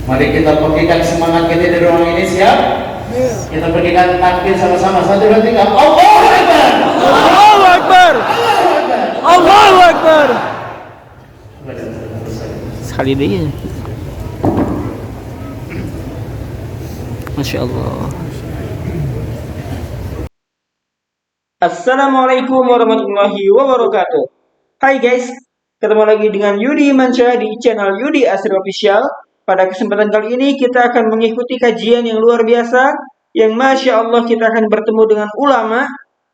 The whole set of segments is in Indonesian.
Mari kita pastikan semangat kita di ruang ini, siap? Kita berikan takbir sama-sama. 1, 2, 3. Allahu Akbar. Allahu Akbar. Allahu Akbar. Sekali dia. Masya Allah. Assalamualaikum warahmatullahi wabarakatuh. Hai guys, ketemu lagi dengan Yudi Mansyah di channel Yudi Asri Official. Pada kesempatan kali ini kita akan mengikuti kajian yang luar biasa, yang Masya Allah kita akan bertemu dengan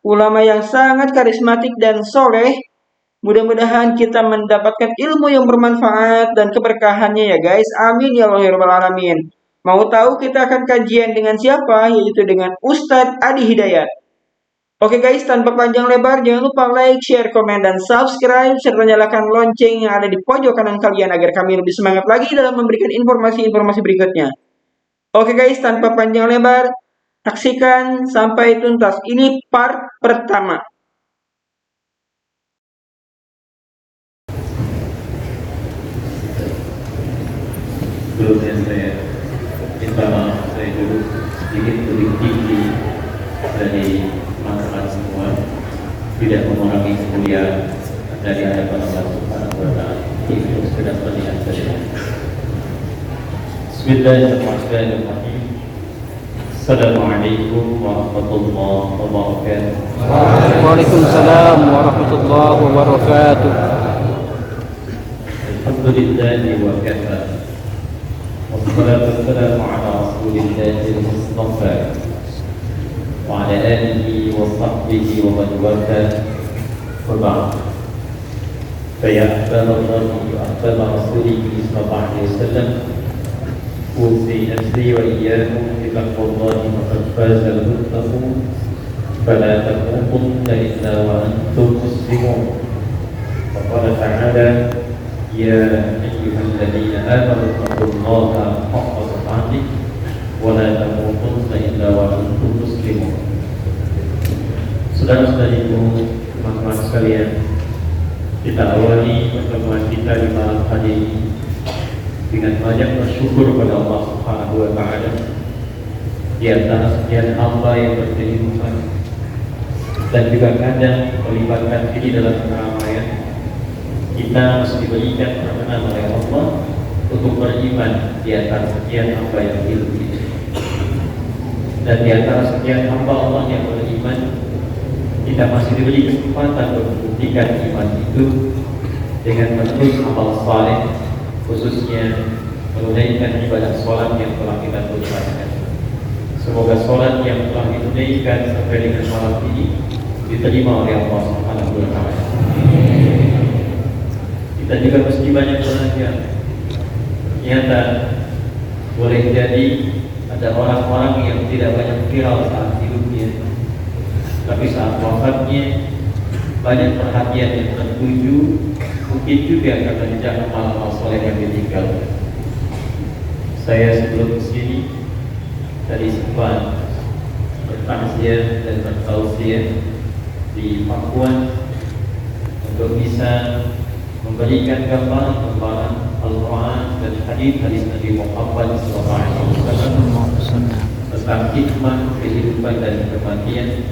ulama yang sangat karismatik dan soleh. Mudah-mudahan kita mendapatkan ilmu yang bermanfaat dan keberkahannya ya guys. Amin ya Allah ya Rabbal Alamin. Mau tahu kita akan kajian dengan siapa? Yaitu dengan Ustadz Adi Hidayat. Oke guys, tanpa panjang lebar, jangan lupa like, share, komen, dan subscribe, serta nyalakan lonceng yang ada di pojok kanan kalian agar kami lebih semangat lagi dalam memberikan informasi-informasi berikutnya. Oke guys, tanpa panjang lebar, saksikan sampai tuntas. Ini part pertama. Sebelumnya saya minta maaf, saya dulu sedikit lebih tinggi dari teman-teman semua, tidak mengurangi kemuliaan dari hadapan Allah Subhanahu wa Ta'ala. Itu sekedar terlihat saja. Bismillahirrahmanirrahim. Assalamualaikum warahmatullahi wabarakatuh. Waalaikumsalam warahmatullahi wabarakatuh. Alhamdulillahi wa kafa. Wassalatu wassalamu ala rasulillahi al-mustafa wa ala alihi wa sahbihi wa man wala wa ba'd. Fa ahbaballahu wa ahbaba rasulihi sallallahu alaihi wasallam. Usi nafsi wa iyyakum bi taqwallahi faqad faza al-muttaqun. Fala tamutunna illa wa antum muslimun. Wa qala ta'ala يا أيها الذين آمنوا اتقوا الله حق تقاته ولا تموتن إلا وأنتم مسلمون. Saudara-saudariku, teman-teman sekalian, kita awali pertemuan kita di malam hari ini dengan banyak bersyukur kepada Allah Subhanahu wa Ta'ala di antara sekian hamba yang berkehidupan dan juga kadang melibatkan diri dalam keramaian. Kita mesti diberikan perkenan oleh Allah untuk beriman di antara sekian hamba yang hidup ini. Dan di antara sekian hamba Allah yang beriman, kita masih diberi kesempatan untuk membuktikan iman itu dengan menerus amal saleh, khususnya menunaikan ibadah sholat yang telah kita tunaikan. Semoga sholat yang telah ditunaikan sampai dengan malam ini diterima oleh Allah Subhanahu wa Ta'ala. Kita juga mesti banyak belajar. Ternyata boleh jadi ada orang-orang yang tidak banyak viral saat hidupnya, tapi saat wafatnya banyak perhatian yang tertuju, mungkin juga karena jejak amal-amal soleh yang ditinggal. Saya sebelum kesini tadi sempat bertakziah dan bertausiah di Pakuan untuk bisa memberikan gambaran Al-Quran dan hadis Nabi Muhammad SAW tentang hikmah kehidupan dan kematian,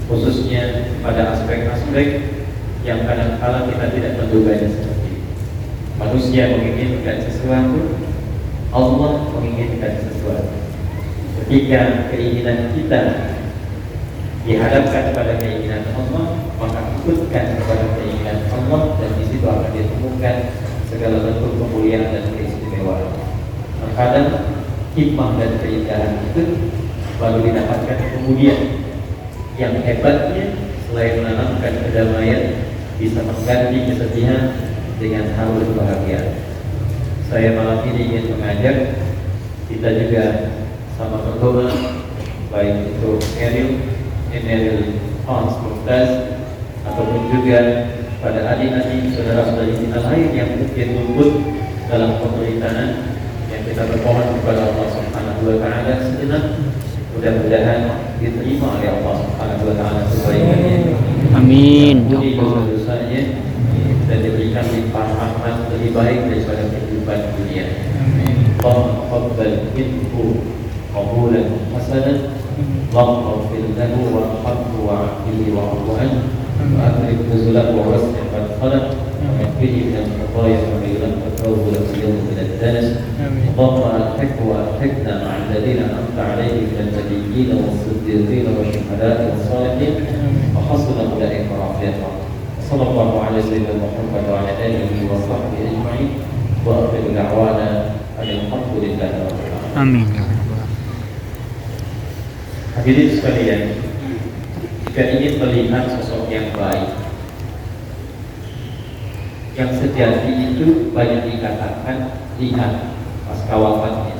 khususnya pada aspek-aspek yang kadang-kala kita tidak menduganya seperti itu. Manusia menginginkan sesuatu, Allah menginginkan sesuatu. Ketika keinginan kita dihadapkan pada keinginan Allah, maka ikutkan kepada keinginan Allah, dan di situ akan ditemukan segala bentuk kemuliaan dan keistimewaan. Terkadang hikmah dan keindahan itu baru didapatkan kemudian. Yang hebatnya, selain menanamkan kedamaian, bisa mengganti kesedihan dengan halu kebahagiaan. Saya malam ini ingin mengajak kita juga sama berdoa, baik untuk Emeril Hans Mumtaz, ataupun juga pada adik-adik saudara-saudari kita lain yang mungkin luput dalam pemerintahan, yang kita bermohon kepada Allah Subhanahu wa Ta'ala sejenak, mudah-mudahan diterima oleh Allah Subhanahu wa Ta'ala kebaikannya. Amin. Dosanya dan diberikan limpahan rahmat lebih baik daripada kehidupan dunia. Amin. اللهم تقبل منه قبولا حسنا اللهم اغفر له وارحمه وعافه واعف عنه وأكرم نزله ووسع مدخله ومكنه من الخطايا كما ينقى الثوب اليوم من الدنس اللهم ألحقه وألحقنا مع الذين أنعمت عليهم من النبيين والصديقين والشهداء والصالحين وحسن أولئك رفيقا صلى الله على سيدنا محمد وعلى آله وصحبه أجمعين وآخر دعوانا أن الحمد لله رب العالمين. Amin. Hadirin sekalian, jika ingin melihat sosok yang baik, yang sejati itu banyak dikatakan lihat pasca wafatnya.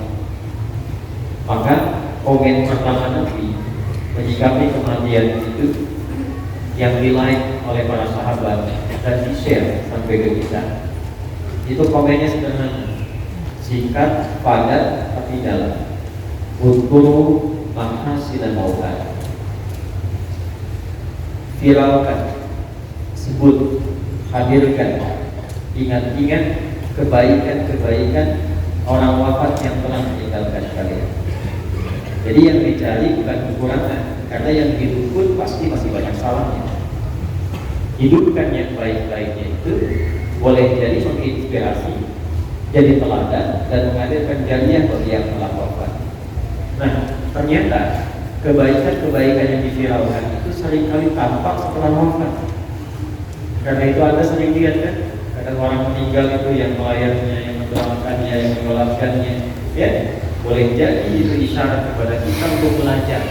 Maka komen pertama Nabi menyikapi kematian itu yang di-like oleh para sahabat dan di-share sampai ke kita. Itu komennya sederhana, singkat, padat, tapi dalam. Udkuru mahasinan mautan, viralkan, sebut, hadirkan, ingat-ingat kebaikan-kebaikan orang wafat yang telah meninggalkan kalian. Jadi yang dicari bukan kekurangan, karena yang hidup pun pasti masih banyak salahnya. Hidupkan yang baik-baiknya itu boleh jadi menginspirasi, jadi teladan, dan menghadirkan jariah bagi yang telah wafat. Nah, ternyata kebaikan-kebaikan yang diviralkan itu seringkali tampak setelah wafat. Karena itu Anda sering lihat kan, kadang orang meninggal itu yang melayaninya, yang mendoakannya, yang menyolatkannya, ya, boleh jadi itu isyarat kepada kita untuk belajar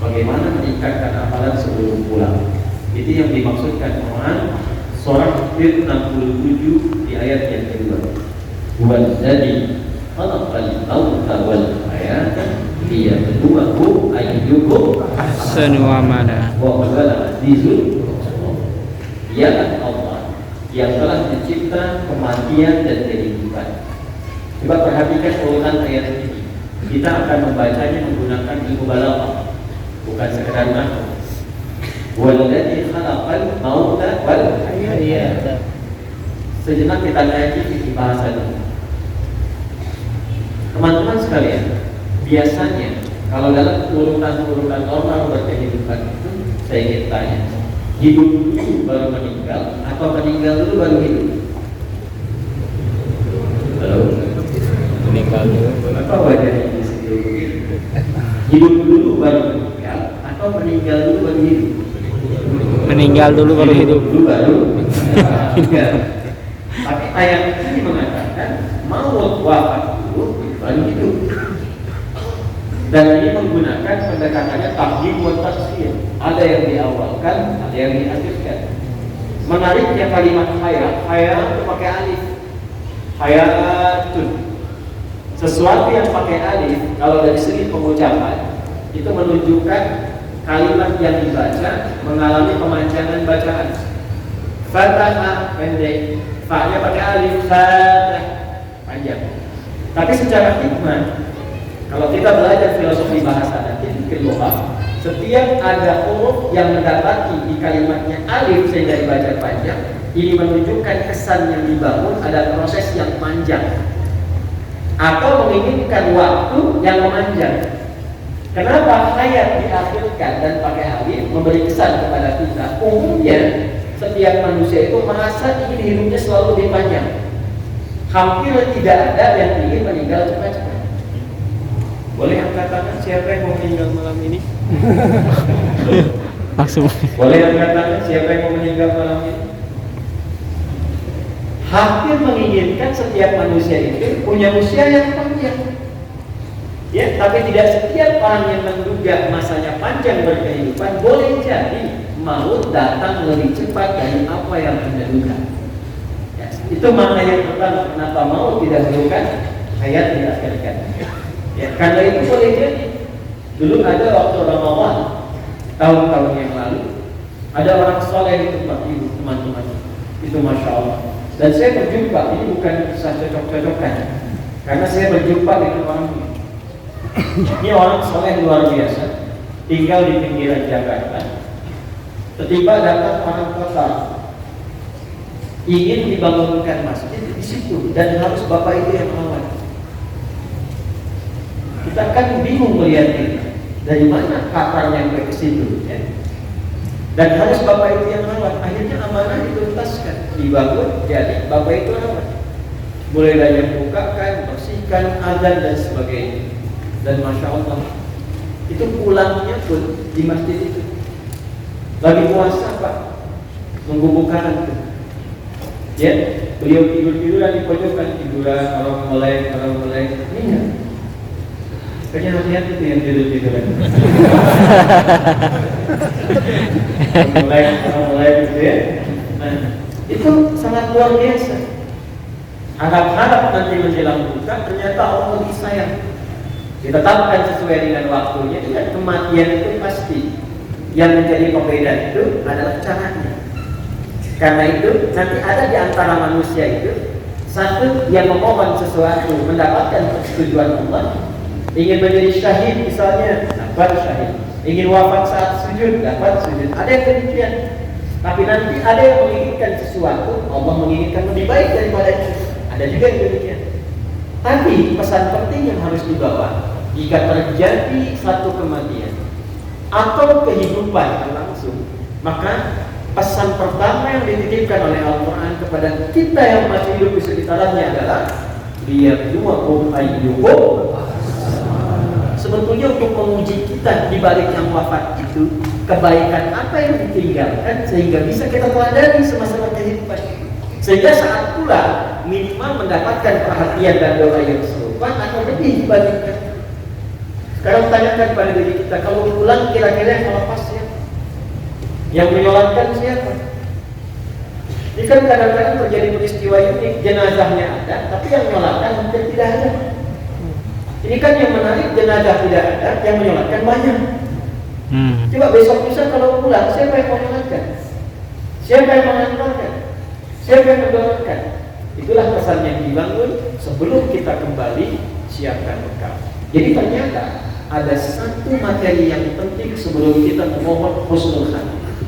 bagaimana meningkatkan amalan sebelum pulang. Itu yang dimaksudkan Quran surah 67 di ayat yang kedua. Wadzani khalaqal mauta wal hayata liyabluwakum ayyukum Ahsanu amala. wa huwal azizul ghafur. Dialah Allah yang telah mencipta kematian dan kehidupan. Coba perhatikan urutan ayat ini. Kita akan membacanya menggunakan ilmu balaghah, bukan sekedar nahwu. Walladzi khalaqal mauta wal hayata. Sejenak kita kaji di bahasa ini. Teman-teman sekalian, biasanya kalau dalam urutan-urutan normal berkehidupan itu saya ingin tanya, hidup dulu baru meninggal atau meninggal dulu baru hidup? Halo? Meninggal dulu. Apa wajahnya di situ begitu? Hidup dulu baru meninggal atau meninggal dulu baru hidup? Meninggal dulu baru hidup. Dulu baru meninggal. Tapi ayat ini mengatakan maut wafat dulu baru hidup. Dan ini menggunakan pendekatannya taqdim wa takhir. Ada yang diawalkan, ada yang diakhirkan. Menariknya kalimat hayat, hayat itu pakai alif. Hayatun. Sesuatu yang pakai alif, kalau dari segi pengucapan, itu menunjukkan kalimat yang dibaca mengalami pemanjangan bacaan. Fatah pendek, fa-nya pakai alif, fatah panjang. Tapi secara hikmah, kalau kita belajar filosofi bahasa nanti di lughah, setiap ada huruf yang mendapati di kalimatnya alif sehingga dibaca panjang, ini menunjukkan kesan yang dibangun ada proses yang panjang atau menginginkan waktu yang memanjang. Kenapa hayat diakhirkan dan pakai alif memberi kesan kepada kita? Umumnya setiap manusia itu merasa ingin hidupnya selalu lebih panjang. Hampir tidak ada yang ingin meninggal cepat-cepat. Boleh angkat tangan siapa yang mau meninggal malam ini? Langsung. Boleh angkat tangan siapa yang mau meninggal malam ini? Hampir menginginkan setiap manusia itu punya usia yang panjang. Ya, tapi tidak setiap orang yang menduga masanya panjang berkehidupan boleh jadi maut datang lebih cepat dari apa yang Anda duga. Ya, itu makna yang pertama kenapa maut didahulukan, hayat diakhirkan. Ya, karena itu boleh jadi dulu ada waktu Ramadan tahun-tahun yang lalu ada orang soleh di tempat itu teman-teman itu masya Allah. Dan saya berjumpa, ini bukan kisah cocok-cocokan, karena saya berjumpa dengan orang ini. Ini orang soleh luar biasa, tinggal di pinggiran Jakarta. Tiba-tiba datang orang kota, ingin dibangunkan masjid di situ, dan harus bapak itu yang merawat. kita kan bingung melihat ini. Dari mana katanya ke situ, ya? Dan harus bapak itu yang rawat. Akhirnya amanah dituntaskan, dibangun, jadi bapak itu rawat. Mulai dari bukakan, bersihkan, azan dan sebagainya. Dan masya Allah, itu pulangnya pun di masjid itu. Lagi puasa Pak, nunggu bukaan tuh. Ya, beliau tidur-tiduran di pojokan, tiduran orang melek. Ini ya. Kayaknya hati-hati tuh yang tidur-tiduran. Orang melek gitu ya. Nah, itu sangat luar biasa. Harap-harap nanti menjelang buka, ternyata Allah lebih sayang. Ditetapkan sesuai dengan waktunya, dan kematian itu pasti. Yang menjadi pembeda itu adalah caranya. Karena itu nanti ada di antara manusia itu satu yang memohon sesuatu, mendapatkan persetujuan Allah, ingin menjadi syahid misalnya, dapat syahid. Ingin wafat saat sujud, dapat sujud. Ada yang demikian. Tapi nanti ada yang menginginkan sesuatu, Allah menginginkan lebih baik daripada itu. Ada juga yang demikian. Tapi pesan penting yang harus dibawa, jika terjadi satu kematian atau kehidupan langsung, maka pesan pertama yang dititipkan oleh Al-Quran kepada kita yang masih hidup di sekitarnya adalah liyabluwakum ayyukum. Sebetulnya untuk menguji kita di balik yang wafat itu, kebaikan apa yang ditinggalkan sehingga bisa kita teladani semasa kehidupan. Sehingga saat pula minimal mendapatkan perhatian dan doa yang serupa atau lebih dibandingkan. Sekarang tanyakan pada diri kita, kalau pulang kira-kira yang melepas siapa? Yang menyolatkan siapa? Ini kan kadang-kadang terjadi peristiwa unik, jenazahnya ada, tapi yang menyolatkan hampir tidak ada. Ini kan yang menarik, jenazah tidak ada, yang menyolatkan banyak. Coba besok lusa kalau pulang, siapa yang menyolatkan? Siapa yang mengantarkan? Siapa yang mendoakan? Itulah pesan yang dibangun sebelum kita kembali siapkan bekal. Jadi ternyata ada satu materi yang penting sebelum kita memohon husnul khatimah.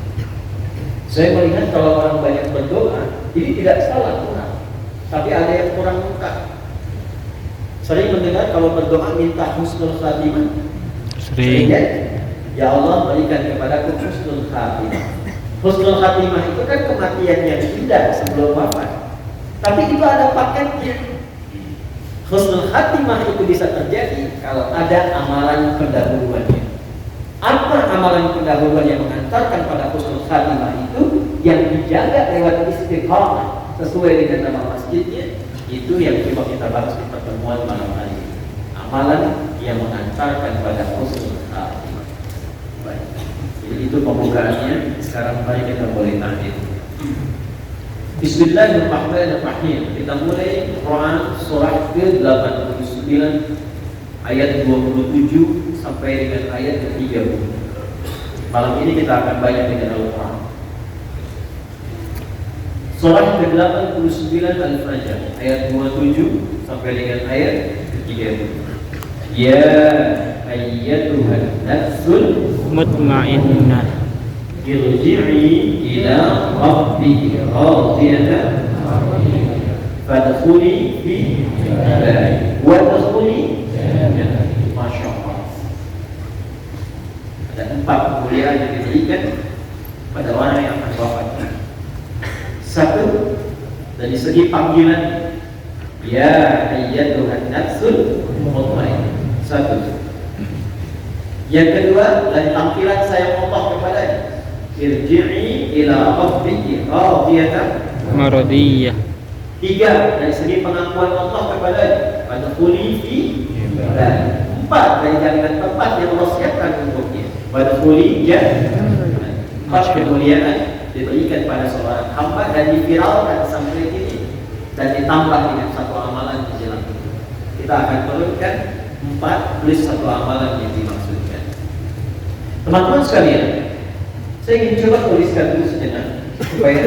Saya melihat kalau orang banyak berdoa, ini tidak salah kurang, tapi ada yang kurang lengkap. Sering mendengar kalau berdoa minta husnul khatimah. Sering ya? Ya Allah berikan kepadaku husnul khatimah. Husnul khatimah itu kan kematian yang indah sebelum wafat. Tapi itu ada paketnya. Husnul khatimah itu bisa terjadi kalau ada amalan pendahuluannya. Apa amalan pendahuluan yang mengantarkan pada husnul khatimah itu? Yang dijaga lewat istiqamah sesuai dengan nama masjidnya. Itu yang coba kita bahas di pertemuan malam hari ini. Amalan yang mengantarkan pada husnul khatimah. Baik. Jadi itu pembukaannya. Sekarang mari kita boleh tahdir. Bismillahirrahmanirrahim. Kita mulai Quran surah ke-89 ayat 27 sampai dengan ayat ke-30. Malam ini kita akan baca dengan Al-Quran. Surah ke-89 Al-Fajr ayat 27 sampai dengan ayat ke-30. Ya ayyatuhan nafsul mutmainnah irji'i ila rabbiki radiyatan fadkhuli fi ibadi wadkhuli jannah. Masya Allah. Ada 4 kemuliaan yang diberikan pada orang yang akan wafat. Satu, dari segi panggilan, ya ayyatuhan nafsul mutmainnah. Satu. Yang kedua, dari tampilan sayang Allah kepadanya. Irji'i ila rabbiki radiyatan maradiyah. 3, dari segi pengakuan Allah kepadanya. Fadkhuli fi ibadi. 4, dari jaminan tempat yang Allah siapkan untuknya. Fadkhuli jannah. 4 kemuliaan diberikan pada seorang hamba dan diviralkan sampai ini dan ditambah dengan satu amalan di jalan itu. Kita akan turunkan 4 plus 1 amalan yang dimaksudkan. Teman-teman sekalian, saya ingin coba tuliskan dulu sejenak supaya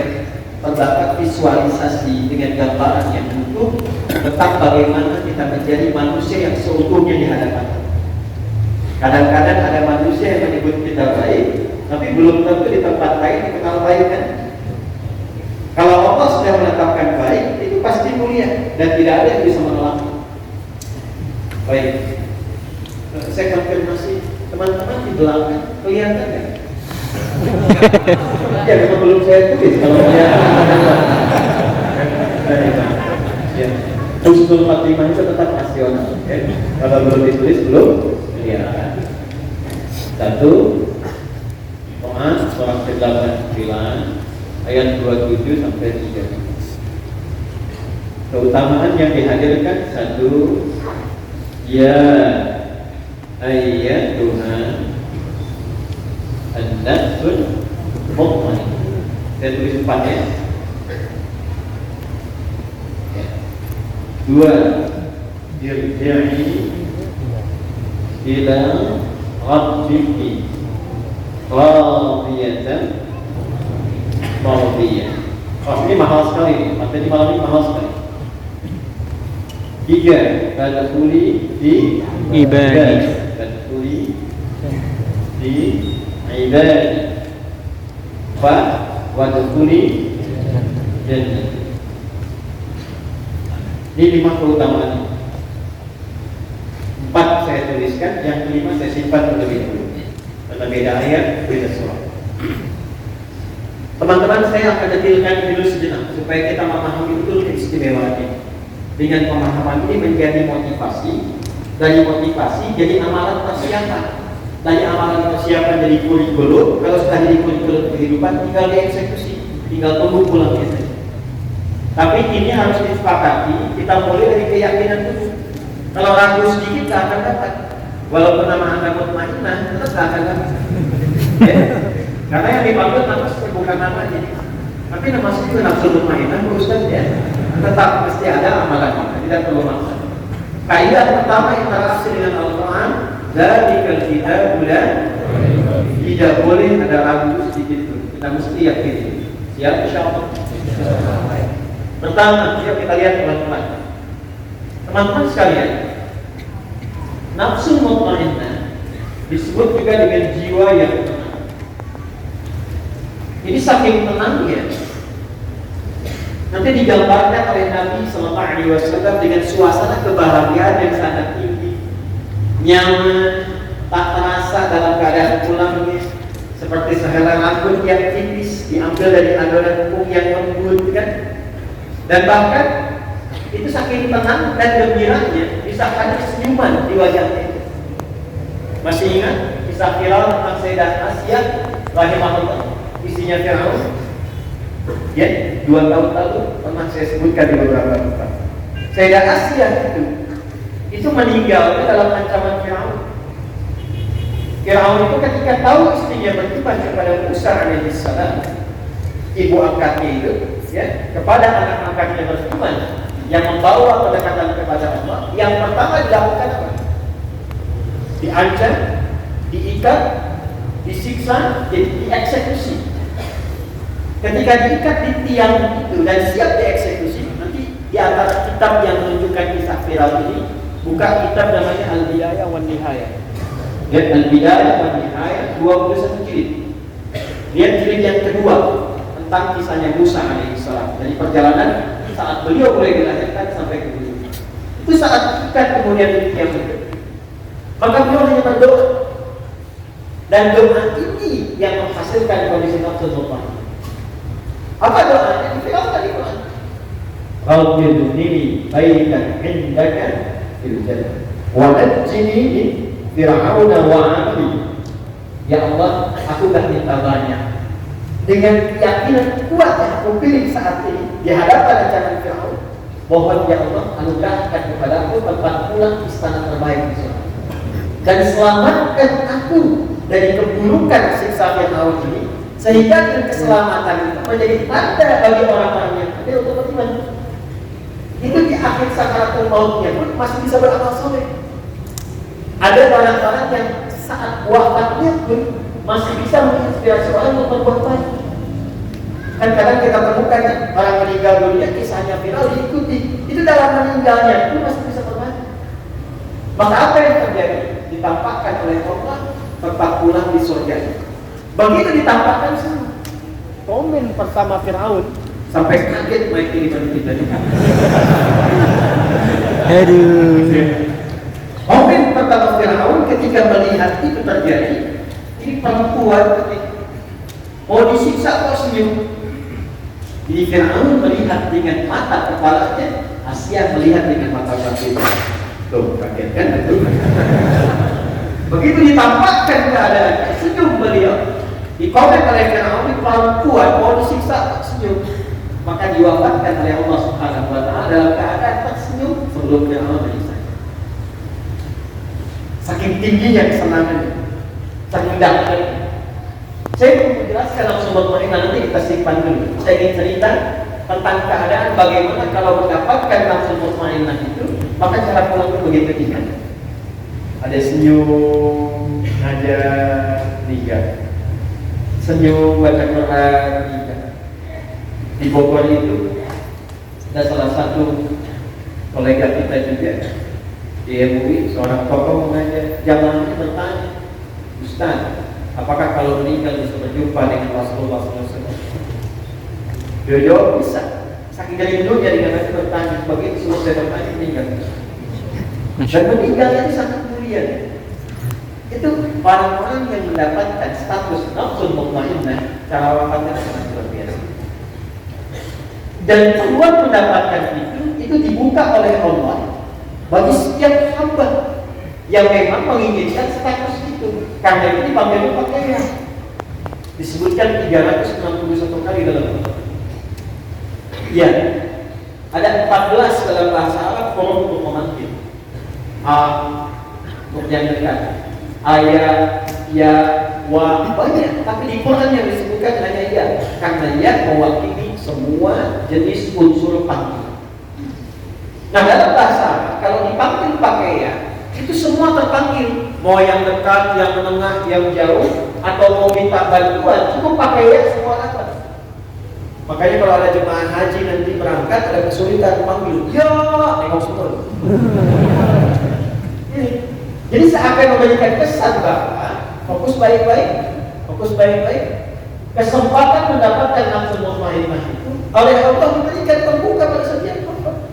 terdapat visualisasi dengan gambaran yang utuh tentang bagaimana kita menjadi manusia yang seutuhnya di hadapan. Kadang-kadang ada manusia yang menyebut kita baik, tapi belum tentu di tempat lain dikenal baik kan? Kalau Allah sudah menetapkan baik, itu pasti mulia dan tidak ada yang bisa menolak. Baik. Saya konfirmasi teman-teman di belakang kelihatan nggak? Ya memang belum saya tulis kalau ya. Usul 45 itu tetap nasional, ya. Kalau belum ditulis belum kelihatan. 1 Quran surah ke-8 ayat 27 sampai 3. Keutamaan yang dihadirkan 1, ya ayyatuha an-nafsul mutmainnah. Saya tulis 4 ya. 2, irji'i ila rabbiki radiyatan mardiyah. Oh, ini mahal sekali nih. Materi malam ini mahal sekali. 3, tadkhuli di ibadi. Tadkhuli di ibadi. 4, wadkhuli jannah. Ini 5 keutamaan. 4 saya tuliskan, yang kelima saya simpan terlebih dahulu. Karena beda ayat, beda surah. Teman-teman, saya akan detilkan dulu sejenak supaya kita memahami betul keistimewaan ini. Dengan pemahaman ini menjadi motivasi, dari motivasi jadi amalan persiapan, dari amalan persiapan jadi kurikulum. Kalau sudah jadi kurikulum kehidupan, tinggal dieksekusi, tinggal tunggu pulangnya saja. Tapi ini harus disepakati, kita mulai dari keyakinan dulu. Kalau ragu sedikit tak akan dapat. Walaupun nama Anda mutmainnah, tetap tak akan dapat. Ya? Karena yang dipanggil nafsu bukan namanya. Tapi nama itu nafsu mutmainnah, Ustaz ya. Tetap mesti ada amalan-amalan, tidak perlu maksa. Kaidah pertama interaksi dengan Al-Quran, zalikal kitabul la tidak boleh ada ragu sedikit pun. Kita mesti yakin. Siap insyaallah. Pertama, kita lihat teman-teman. Teman-teman sekalian, nafsu mutmainnah disebut juga dengan jiwa yang tenang. Ini saking tenangnya, nanti digambarkan oleh Nabi Sallallahu Alaihi Wasallam dengan suasana kebahagiaan yang sangat tinggi, nyaman, tak terasa dalam keadaan pulangnya, seperti sehelai rambut yang tipis diambil dari adonan tepung yang lembut, kan? Dan bahkan itu saking tenang dan gembiranya bisa hadir senyuman di wajahnya. Masih ingat kisah viral tentang Sayyidah Asia rahimahullah, isinya Firaun? Ya, 2 tahun lalu pernah saya sebutkan di beberapa tempat. Sayyidah Asia itu meninggal dalam ancaman Firaun. Firaun itu ketika tahu istrinya beriman kepada Musa alaihissalam, ibu angkatnya itu, ya, kepada anak angkatnya beriman yang membawa kedekatan kepada Allah, yang pertama dilakukan apa? Diancam, diikat, disiksa, dieksekusi. Ketika diikat di tiang itu dan siap dieksekusi, nanti di antara kitab yang menunjukkan kisah Firaun ini, buka kitab namanya Al-Bidayah wan Nihayah. Lihat Al-Bidayah wan Nihayah 21 jilid. Lihat jilid yang kedua tentang kisahnya Musa alaihissalam dari perjalanan saat beliau mulai dilahirkan sampai ke bumi. Itu saat diikat kemudian di tiang itu. Maka beliau hanya berdoa, dan doa ini yang menghasilkan kondisi nafsu mutmainnah. Apa doanya? Di Firaun tadi Quran. Rabbi ibnili baitan indaka fil jannah wa najjini min fir'aun wa 'amali. Ya Allah, aku dah minta banyak. Dengan keyakinan kuat yang aku pilih saat ini di hadapan ancaman Firaun, mohon ya Allah anugerahkan kepadaku tempat pulang istana terbaik di surga. Dan selamatkan aku dari keburukan siksa Firaun ini, sehingga dengan keselamatan itu menjadi tanda bagi orang-orang yang adil untuk beriman. Itu di akhir sakaratul mautnya pun masih bisa beramal soleh. Ada orang-orang yang saat wafatnya pun masih bisa menginspirasi orang untuk berbuat baik. Kan kadang kita temukan orang meninggal dunia, kisahnya viral diikuti. Itu dalam meninggalnya itu masih bisa berbaik. Maka apa yang terjadi? Ditampakkan oleh Allah tempat pulang di surga. Begitu ditampakkan sama. Komen pertama Firaun sampai kaget baik ini kita. Aduh. Komen pertama Firaun ketika melihat itu terjadi, ini perempuan mau disiksa kok senyum. Jadi Fir'aun melihat dengan mata kepalanya, Asia melihat dengan mata kakinya. Tuh, kaget kan? Begitu ditampakkan keadaan, senyum beliau. Dikomeng oleh Fir'aun, ini perempuan mau disiksa kok senyum. Maka diwafatkan oleh Allah Subhanahu wa Ta'ala dalam keadaan tersenyum sebelum Fir'aun menyiksa. Saking tingginya kesenangan, saking dahsyatnya. Saya mau menjelaskan langsung mutmainah, nanti kita simpan dulu. Saya ingin cerita tentang keadaan bagaimana kalau mendapatkan langsung mutmainah itu, maka cara pulang itu begitu ingat. Ada senyum, aja tiga. Senyum, baca Quran, tiga. Di Bogor itu ada salah satu kolega kita juga di MUI, seorang tokoh mengajar. Jamaahnya bertanya, Ustaz, apakah kalau meninggal bisa berjumpa dengan Rasulullah SAW? Dia jawab bisa. Saking dari dulu jadi karena bertanya, begitu selesai bertanya meninggal. Dan meninggal itu sangat mulia. Itu orang-orang yang mendapatkan status nafsul mutmainnah, cara wafatnya sangat luar biasa. Dan peluang mendapatkan itu dibuka oleh Allah bagi setiap hamba yang memang menginginkan status itu. Karena itu dipanggil pakaian. Disebutkan 361 kali dalam Al-Quran. Ya, ada 14 dalam bahasa Arab huruf untuk memanggil. Untuk yang dekat. Ayat, ya, wa, banyak. Tapi di Quran yang disebutkan hanya ya. Karena ya mewakili semua jenis unsur panggil. Nah, dalam bahasa Arab, kalau dipanggil pakai ya, itu semua terpanggil. Mau yang dekat, yang menengah, yang jauh, atau mau minta bantuan, cukup pakai ya semua dapat. Makanya kalau ada jemaah haji nanti berangkat, ada kesulitan panggil, ya, nengok semua. Jadi seakan memberikan kesan bahwa fokus baik-baik, kesempatan mendapatkan nafsul mutmainnah itu oleh Allah diberikan terbuka pada setiap hamba.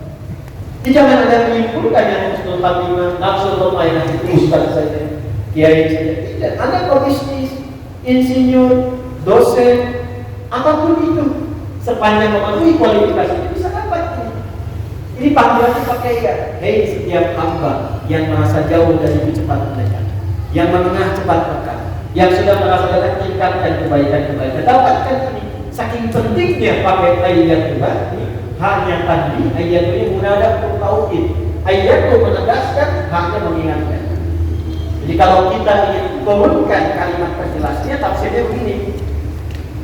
Jadi jangan ada menyimpulkan yang husnul khatimah, nafsul mutmainnah itu ustaz saja, kiai saja. Tidak, Anda pebisnis, insinyur, dosen, apapun itu, sepanjang memenuhi kualifikasi itu bisa dapat. Ini panggilannya pakai ya. Hei setiap hamba yang merasa jauh dari itu cepat mendekat, yang menengah cepat dekat, yang sudah merasakan tingkatkan kebaikan-kebaikan, dapatkan ini. Saking pentingnya pakai ayat ini, hanya tadi ayat ini munadah untuk tauhid. Ayat itu menegaskan, hanya mengingatkan. Jadi kalau kita ingin turunkan kalimat penjelasnya, tafsirnya begini.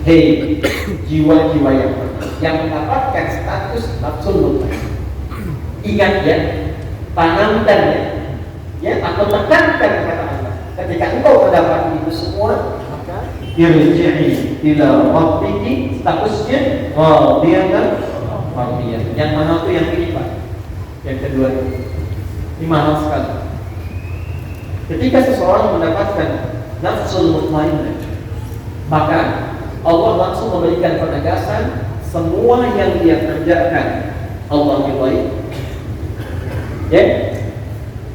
Hei jiwa-jiwa yang mendapatkan status nafsul mutmainnah, ingat ya, tanamkan ya, atau tekankan kata Allah. Ketika engkau mendapat itu semua, maka irji'i ila rabbiki, statusnya radiyatan mardiyah. Yang mana itu yang ini Pak? Yang kedua ini mahal sekali. Ketika seseorang mendapatkan nafsul mutmainnah, maka Allah langsung memberikan penegasan semua yang dia kerjakan Allah ridhoi. Ya.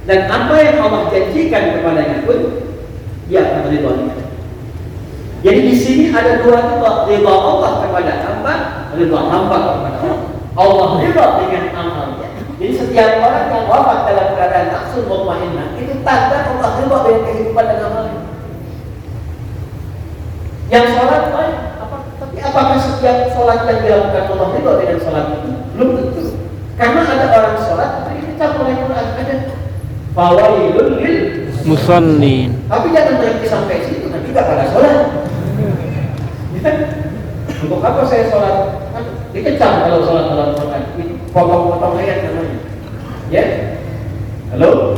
Dan apa yang Allah janjikan kepadanya pun dia akan ridhoi. Jadi di sini ada dua ridha Allah kepada hamba, ridha hamba kepada Allah. Allah ridha dengan amalnya. Jadi setiap orang yang wafat dalam keadaan nafsul mutmainnah itu tanda Allah ridha dengan kehidupan dan amalnya. Yang sholat baik, tapi apakah setiap sholat yang dilakukan Allah ridha dengan sholat itu? Belum tentu. Karena ada orang sholat tapi dicap oleh Quran, ada fawailun lil musallin. Tapi jangan berhenti sampai situ, nanti tidak pada sholat. Untuk apa saya sholat? Dikecam kalau sholat dalam Quran. Potong-potong ayat namanya. Ya, halo.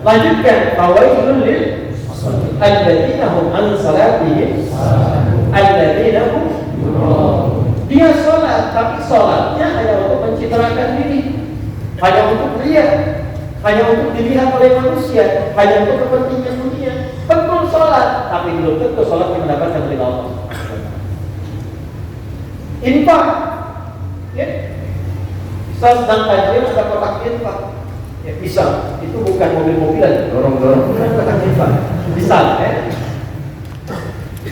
Lanjutkan. Fawailun lil alladzina hum an salatihim alladzina hum dia sholat, tapi sholatnya hanya untuk mencitrakan diri, hanya untuk ria, hanya untuk dilihat oleh manusia, hanya untuk kepentingan dunia. Betul sholat, tapi belum tentu sholat yang mendapatkan ridha Allah. Infak, ya. Saya sedang kajian ada kotak infak. Ya, bisa, itu bukan mobil-mobilan, dorong-dorong, bukan infak. Bisa, ya.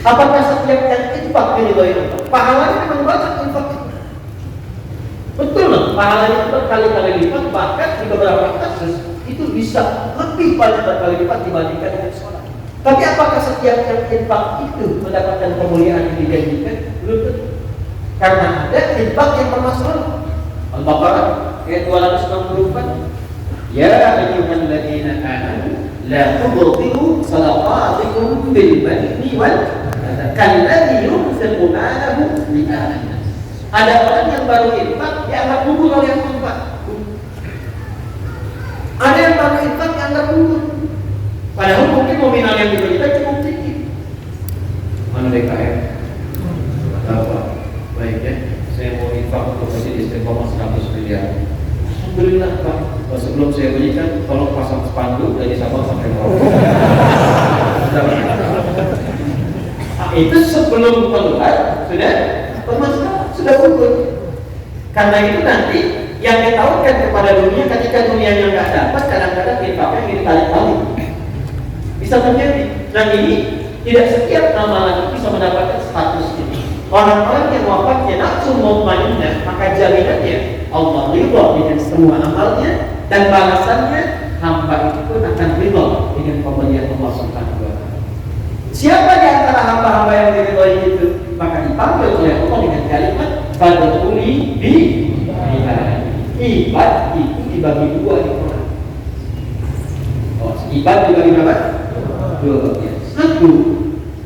Apakah setiap yang infak diridhoi Allah? Pahalanya memang banyak infak itu. Betul loh, pahalanya itu berkali-kali lipat, bahkan di beberapa kasus itu bisa lebih banyak berkali lipat dibandingkan dengan sholat. Tapi apakah setiap yang infak itu mendapatkan kemuliaan yang dijanjikan? Belum tentu. Karena ada infak yang bermasalah. Al-Baqarah ayat 264. Ya ayyuhalladzina amanu la tubtilu shadaqatikum bil manni wal kalladzi yunfiqu malahu ria'an nas. Ada orang yang baru infak dianggap gugur oleh yang infak. Ada yang baru infak dianggap gugur. Padahal mungkin nominal yang diberikan cukup tinggi. Mana DKM? Apa? Baik ya, saya mau infak untuk masjid Istiqomah 100 miliar. Alhamdulillah Pak. Sebelum saya berikan, tolong pasang spanduk dari Sabang sampai Merauke. Itu sebelum keluar sudah bermasalah, sudah gugur. Karena itu nanti yang ditawarkan kepada dunia, ketika dunianya nggak dapat, kadang-kadang infaknya ini kali-kali bisa terjadi. Nah ini tidak setiap amalan bisa mendapatkan status ini. Orang-orang yang wafatnya nafsu mutmainnah, maka jaminannya Allah ridha dengan semua amalnya, dan balasannya hamba itu pun akan ridha dengan pemberian Allah Subhanahu wa taala. Siapa di antara hamba-hamba yang diridhai itu, maka dipanggil oleh Allah dengan kalimat fadkhuli bi ibadi. Ibad itu dibagi dua di Quran. Oh, ibad dibagi berapa? Dua. Satu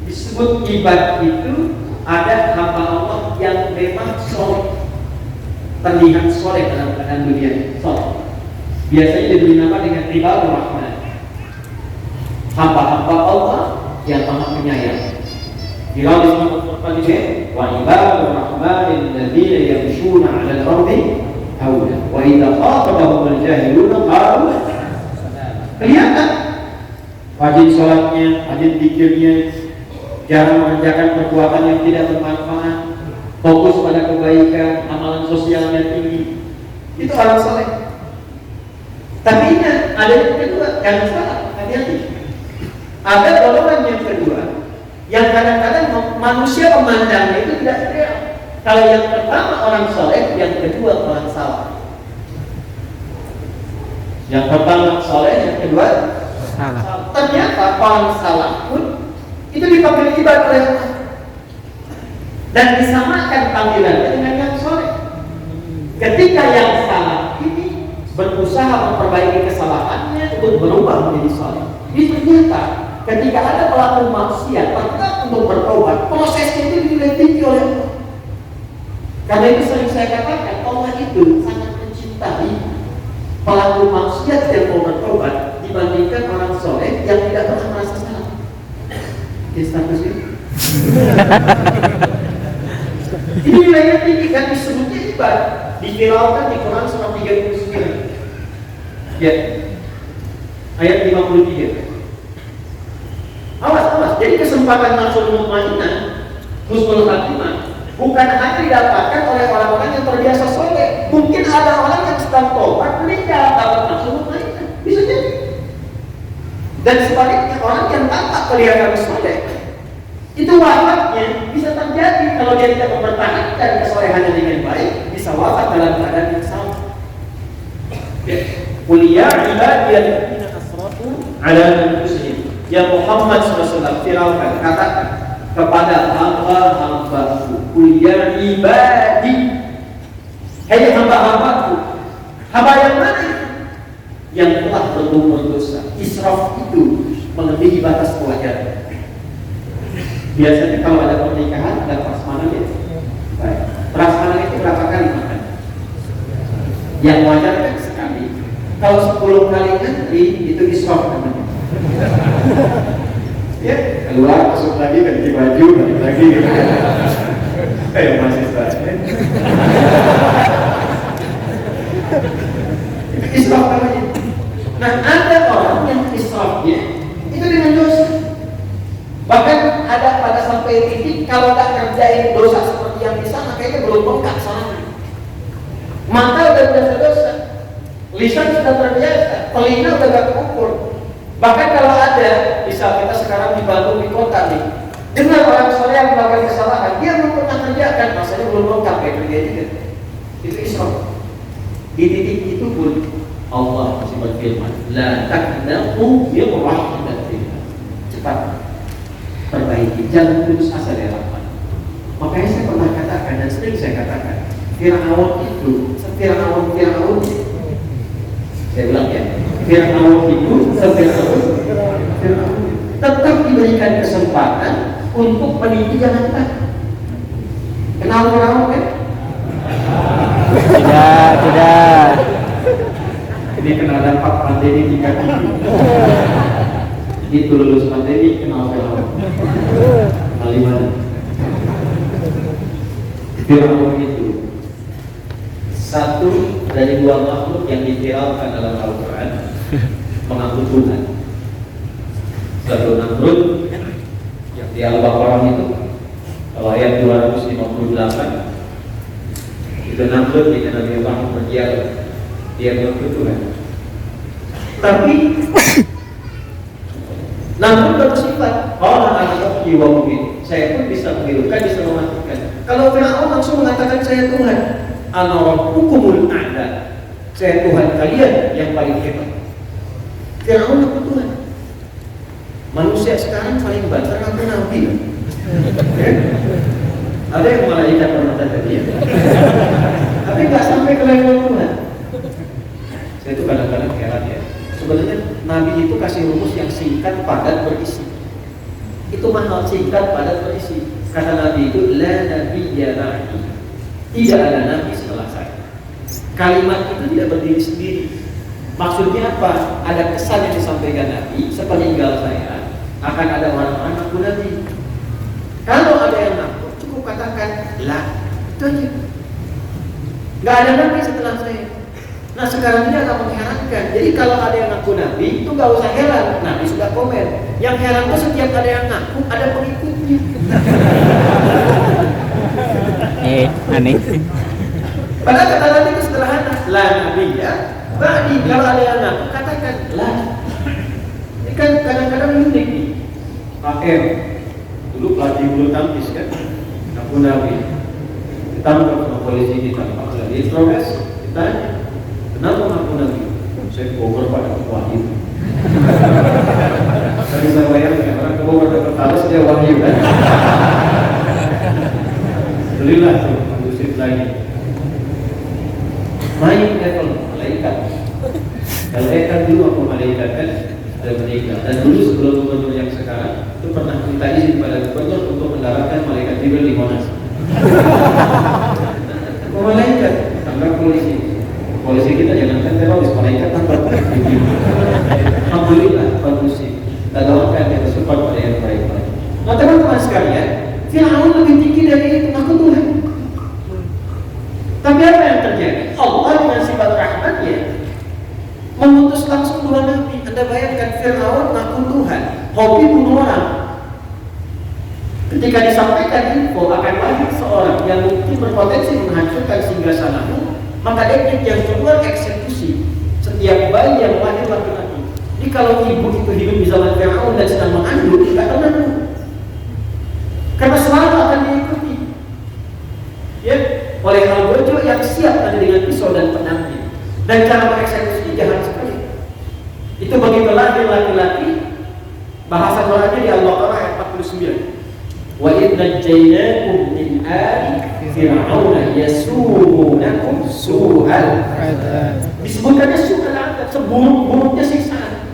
disebut ibad itu ada hamba Allah yang memang soleh, terlihat soleh dalam keadaan dunia, soleh. Biasanya diberi nama dengan ibadur rahman, hamba-hamba Allah yang maha penyayang. Di dalam Al-Quran ini, wa ibadur rahman alladzina yamshuna 'alal ardi hauna wa idza khatabahum al-jahiluna qalu kelihatan rajin sholatnya, rajin zikirnya, jarang mengerjakan perbuatan yang tidak bermanfaat, fokus pada kebaikan, amalan sosialnya tinggi. Itu orang soleh. Tapi ingat, ada yang kedua, jangan salah, hati-hati. Ada golongan yang kedua, yang kadang-kadang manusia memandangnya itu tidak ideal. Kalau yang pertama orang soleh, yang kedua orang salah. Yang pertama soleh, yang kedua salah. Ternyata orang salah pun itu dipanggil ibad oleh Allah dan disamakan panggilannya dengan yang soleh. Ketika yang salah ini berusaha memperbaiki kesalahannya untuk berubah menjadi soleh, ini ternyata ketika ada pelaku maksiat berhak untuk bertobat, prosesnya itu dinilai tinggi oleh Allah. Karena itu sering saya katakan, Allah itu sangat mencintai pelaku maksiat yang mau bertobat dibandingkan orang soleh yang tidak pernah merasa salah. Status ini. Ini nilainya tinggi kan, disebutnya ibad, diviralkan di Quran surah 39. Ya. Ayat 53. Awas. Jadi kesempatan nafsul mutmainnah, husnul khatimah bukan hanya didapatkan oleh orang-orang yang terbiasa soleh. Mungkin ada orang yang sedang tobat meninggal dapat nafsul mutmainnah. Bisa jadi. Dan sebaliknya orang yang tampak kelihatan soleh itu wafatnya bisa terjadi kalau dia tidak mempertahankan kesolehannya dengan baik, bisa wafat dalam keadaan yang sama. Kuliah ibadiyah asratu ala anfusihim. Ya Muhammad SAW firalkan, katakan kepada hamba-hambaku, kuliah ibadi, hei hamba-hambaku. Hamba yang mana? Yang telah berbuat dosa. Israf itu melebihi batas kewajaran. Biasanya kalau ada pernikahan ada prasmanan ya. Baik. Prasmanan itu berapa kali makan? Yang wajar kan sekali. Kalau 10 kali ngantri itu israf namanya. Ya, keluar masuk lagi ganti baju balik lagi gitu. Kayak masih saja. Itu israf namanya. Nah, ada orang yang israfnya itu dengan dosa. Bahkan ada pada sampai titik kalau tak kerjain dosa seperti yang bisa, makanya belum bengkak salahnya. Mata sudah biasa dosa, lisan sudah terbiasa, telinga udah gak keukur. Bahkan kalau ada, misal kita sekarang di Bandung di kota nih, dengar orang soleh yang melakukan kesalahan, dia belum pernah kerjakan, masanya belum lengkap kayak terjadi kan? Itu Islam. Di titik itu pun Allah masih berfirman, la taqnatu min rahmatillah. Cepat perbaiki, jangan putus asa dari rahmat. Makanya saya pernah katakan dan sering saya katakan, Fir'aun itu, Fir'aun saya bilang ya, Fir'aun itu, Fir'aun tetap diberikan kesempatan untuk meniti jalan takwa. Kenal Fir'aun kan? Tidak. Ini kena dampak pandemi tingkat tinggi. Itu lulus pandemi kenal Fir'aun. Kenal di mana? Fir'aun itu satu dari dua makhluk yang diviralkan dalam Al-Quran mengaku Tuhan. Satu Namrud yang di Al-Baqarah itu, kalau ayat 258 itu Namrud di Nabi Muhammad berjiar, dia mengaku Tuhan. Tapi Namrud bersifat Allah adalah jiwa mungkin. Saya pun bisa menghidupkan, bisa mematikan. Kalau Fir'aun langsung mengatakan saya Tuhan, ana rabbukumul a'la, saya Tuhan kalian yang paling hebat. Fir'aun aku Tuhan. Manusia sekarang paling banter aku nabi. Ada yang malaikat bermata dia, tapi nggak sampai ke level Tuhan. Saya itu kadang-kadang heran ya. Sebenarnya Nabi itu kasih rumus yang singkat, padat, berisi. Itu mahal, singkat, padat, berisi. Kata Nabi itu, la nabiyya ba'di. Tidak ada Nabi setelah saya. Kalimat itu tidak berdiri sendiri. Maksudnya apa? Ada kesan yang disampaikan Nabi, sepeninggal saya akan ada orang-orang ngaku Nabi. Kalau ada yang ngaku, cukup katakan, lah, itu aja. Gak ada Nabi setelah saya. Nah sekarang ini agak mengherankan. Jadi kalau ada yang ngaku Nabi, itu gak usah heran. Nabi sudah komen. Yang heran itu setiap ada yang ngaku, ada pengikutnya. Aneh. Padahal kata Nabi itu sederhana. La Nabi ya, ba'di. Kalau ada yang ngaku, katakan la. Ini kan kadang-kadang unik nih. AM, dulu pelatih bulu tangkis kan, ngaku Nabi. Ditangkap sama polisi kita, kalau di progres, ditanya, kenapa ngaku Nabi? Saya ke Bogor pada wahyu. Tadi saya bayangkan orang ke Bogor dapat talas dia wahyu kan. Belilah tuh kondusif lagi. Main level malaikat. Malaikat dulu aku malaikat kan ada meninggal. Dan dulu sebelum gubernur yang sekarang itu pernah minta izin pada gubernur untuk mendaratkan malaikat Jibril di Monas. Aku malaikat, tangkap polisi. Polisi kita jangankan teroris, malaikat tangkap. Alhamdulillah kondusif. Kita doakan kita support pada yang baik-baik. Nah teman-teman sekalian, Fir'aun lebih tinggi dari itu, aku Tuhan. Tapi apa yang terjadi? Allah dengan sifat rahmatnya mengutus langsung dua nabi. Anda bayangkan Fir'aun ngaku Tuhan, hobi bunuh orang. Ketika disampaikan info akan lahir seorang yang mungkin berpotensi menghancurkan singgasanamu, maka teknik yang kedua eksekusi setiap bayi yang lahir laki-laki. Jadi kalau ibu itu hidup di zaman Fir'aun dan sedang mengandung, tidak mengandung. Karena selalu akan diikuti, ya, oleh Al-Bojo yang siap tadi dengan pisau dan pedangnya. Dan cara mengeksekusi jahat sekali. Itu begitu lahir laki-laki, bahasa Qurannya di Al-Baqarah ayat 49. Wa idh najjaynakum min ali fir'auna yasumunakum su'al adzab. Disebutkannya su'al adzab, seburuk-buruknya siksaan.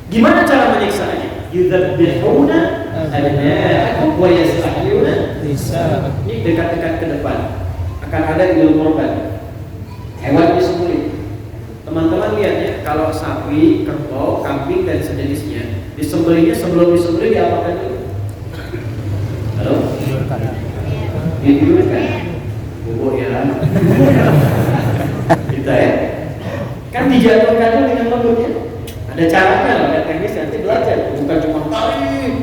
Gimana cara menyiksanya? Yudzabihuna abna'akum wa yastahyuna nisa'akum. Ini dekat-dekat ke depan akan ada idul kurban, hewan disembelih. Teman-teman lihat ya, kalau sapi, kerbau, kambing dan sejenisnya disembelihnya sebelum disembelih diapakan dulu? Halo? Didulukan. Bubuk ya. Kita ya. Kan dijatuhkan dulu dengan lembutnya. Ada caranya loh, ada teknis nanti belajar. Bukan cuma tarik.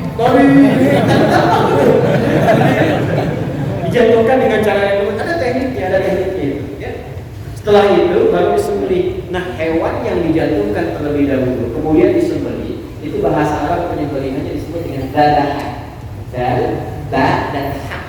Dijatuhkan dengan cara yang lembut. Ada tekniknya, ya. Setelah itu baru disembelih. Nah, hewan yang dijatuhkan terlebih dahulu kemudian disembelih, itu bahasa Arab penyembelihannya disebut dengan dadahan. Dal, da, dan ha.